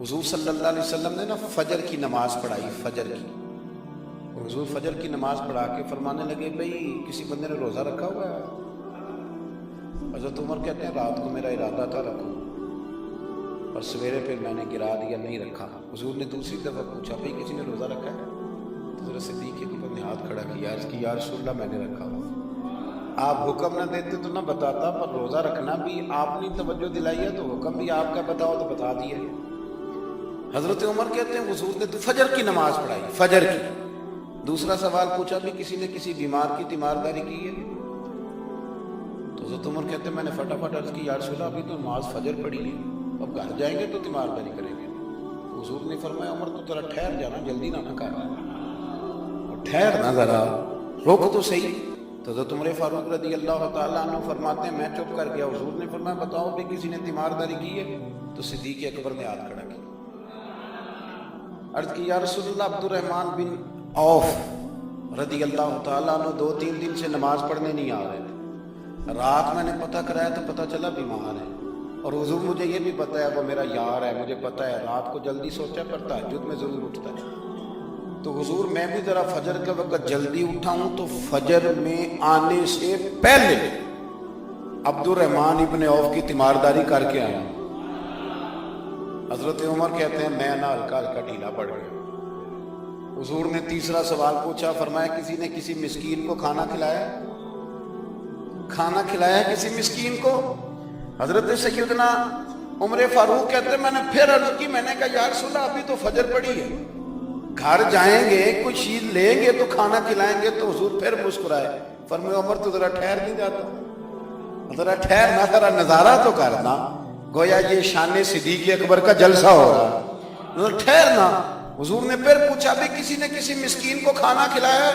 حضور صلی اللہ علیہ وسلم نے نا فجر کی نماز پڑھائی، فجر کی. اور حضور فجر کی نماز پڑھا کے فرمانے لگے بھئی کسی بندے نے روزہ رکھا ہوا ہے؟ حضرت عمر کہتے ہیں رات کو میرا ارادہ تھا رکھوں، اور سویرے پھر میں نے گرا دیا، نہیں رکھا. حضور نے دوسری دفعہ پوچھا بھئی کسی نے روزہ رکھا ہے؟ تو حضرت صدیق کے اوپر نے ہاتھ کھڑا کیا، عرض کی یا رسول اللہ میں نے رکھا ہوا. آپ حکم نہ دیتے تو نہ بتاتا، پر روزہ رکھنا بھی آپ نے توجہ دلائی ہے تو حکم بھی آپ کا بتاؤ تو بتا دیا. حضرت عمر کہتے ہیں حضور نے تو فجر کی نماز پڑھائی، فجر کی. دوسرا سوال پوچھا بھی کسی نے کسی بیمار کی تیمارداری کی ہے؟ تو حضرت عمر کہتے ہیں میں نے فٹافٹ عرض کی یا رسول اللہ ابھی تو نماز فجر پڑھی ہے، اب گھر جائیں گے تو تیمارداری کریں گے. حضور نے فرمایا عمر تو ذرا ٹھہر جانا، جلدی نہ کر، ٹھہر نہ ذرا، روک تو صحیح. تو حضرت عمر فاروق رضی اللہ تعالیٰ عنہ فرماتے ہیں میں چپ کر گیا. حضور نے فرمایا بتاؤ بھی کسی نے تیمارداری کی ہے؟ تو صدیق اکبر نے ہاتھ کھڑا کیا. عرض کی یا رسول اللہ عبد الرحمن بن عوف رضی اللہ تعالیٰ عنہ 2-3 دن سے نماز پڑھنے نہیں آ رہے تھے. رات میں نے پتہ کرایا تو پتہ چلا بیمار ہے، اور حضور مجھے یہ بھی پتہ ہے وہ میرا یار ہے، مجھے پتہ ہے رات کو جلدی سوچا پر تہجد میں ضرور اٹھتا ہے. تو حضور میں بھی ذرا فجر کے وقت جلدی اٹھا ہوں تو فجر میں آنے سے پہلے عبد الرحمن ابن عوف کی تیمارداری کر کے آیا. حضرت عمر کہتے ہیں میں نہ ہلکا ہلکا ڈھیلا پڑ گیا. حضور نے تیسرا سوال پوچھا، فرمایا کسی نے کسی مسکین کو کھانا کھلایا؟ کھانا کھلایا کسی مسکین کو؟ حضرت سیدنا عمر فاروق کہتے ہیں میں نے پھر عرض کی، میں نے کہا یا رسول اللہ ابھی تو فجر پڑی ہے، گھر جائیں گے کچھ چیز لیں گے تو کھانا کھلائیں گے. تو حضور پھر مسکرائے، فرمایا عمر تو ذرا ٹھہر نہیں جاتا، ذرا ٹھہر نہ، ذرا نظارہ تو کرنا، گویا یہ شان صدیق اکبر کا جلسہ ہو رہا، ٹھہرنا. حضور نے پھر پوچھا بھی کسی نے کسی مسکین کو کھانا کھلایا؟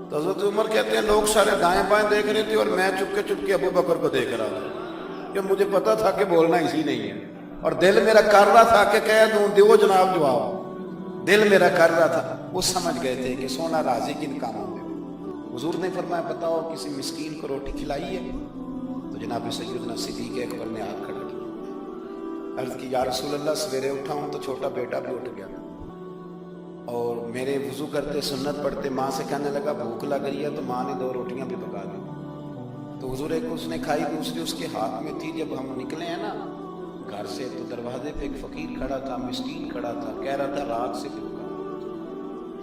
تو حضرت عمر کہتے ہیں لوگ سارے دائیں بائیں دیکھ رہے تھے اور میں چپ کے ابو بکر کو دیکھ رہا تھا کہ مجھے پتا تھا کہ بولنا اسی نہیں ہے، اور دل میرا کر رہا تھا کہ کہہ دوں دیو جناب جواب، دل میرا کر رہا تھا. وہ سمجھ گئے تھے کہ سونا راضی کن کاموں میں. حضور نے فرمایا بتاؤ کسی مسکین کو روٹی کھلائی ہے؟ تو جناب سیدنا صدیق اکبر نے ہاتھ کھڑا کیا. عرض کی یا رسول اللہ سویرے اٹھا ہوں تو چھوٹا بیٹا بھی اٹھ گیا، اور میرے وضو کرتے سنت پڑھتے ماں سے کہنے لگا بھوک لگ رہی ہے، تو ماں نے 2 روٹیاں بھی پکا دی. تو حضور ایک اس نے کھائی، دوسری اس کے ہاتھ میں تھی. جب ہم نکلے ہیں نا گھر سے تو دروازے پہ ایک فقیر کھڑا تھا، مسکین کھڑا تھا، کہہ رہا تھا رات سے بھوکا،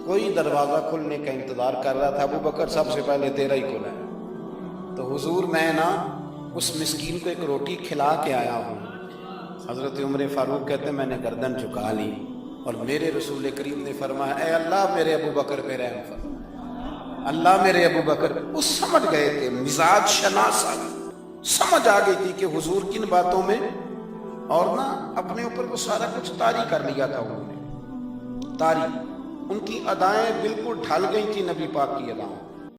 کوئی دروازہ کھلنے کا انتظار کر رہا تھا. ابو بکر سب سے پہلے تیرا ہی کھلا ہے. تو حضور میں نا اس مسکین کو ایک روٹی کھلا کے آیا ہوں. حضرت عمر فاروق کہتے ہیں میں نے گردن جھکا لی، اور میرے رسول کریم نے فرمایا اے اللہ میرے ابو بکر پہ رحم فرما، اللہ میرے ابو بکر. وہ سمجھ گئے تھے، مزاج شناسا سمجھ آ گئی تھی کہ حضور کن باتوں میں، اور نا اپنے اوپر وہ سارا کچھ طاری کر لیا تھا. انہوں نے طاری، ان کی ادائیں بالکل ڈھل گئی تھی نبی پاک کی ادائیں.